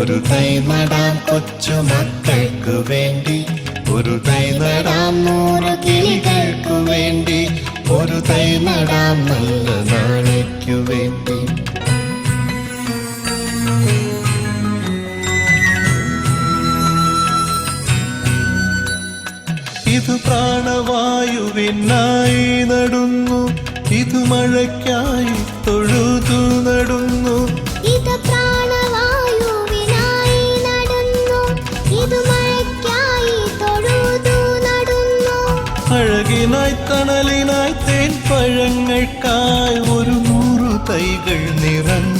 ഒരു തൈ നടാം കൊച്ചു മക്കൾക്കു വേണ്ടി, ഒരു തൈ നടാം 100 കിളികൾക്കു വേണ്ടി, ഒരു തൈ നടാം നല്ല നാളേക്കു വേണ്ടി. ഇത് പ്രാണവായുവിനായി നടുന്നു, ഇത് മഴയ്ക്കായി തൊഴുതു നടുന്നു. ഇത് പ്രാണവായുവിനായി നടുന്നു, ഇത് മഴയ്ക്കായി തൊഴുതു നടുന്നു. അഴകിനായി തണലിനായി തേൻ പഴങ്ങൾക്കായി ഒരു 100 തൈകൾ നിറഞ്ഞു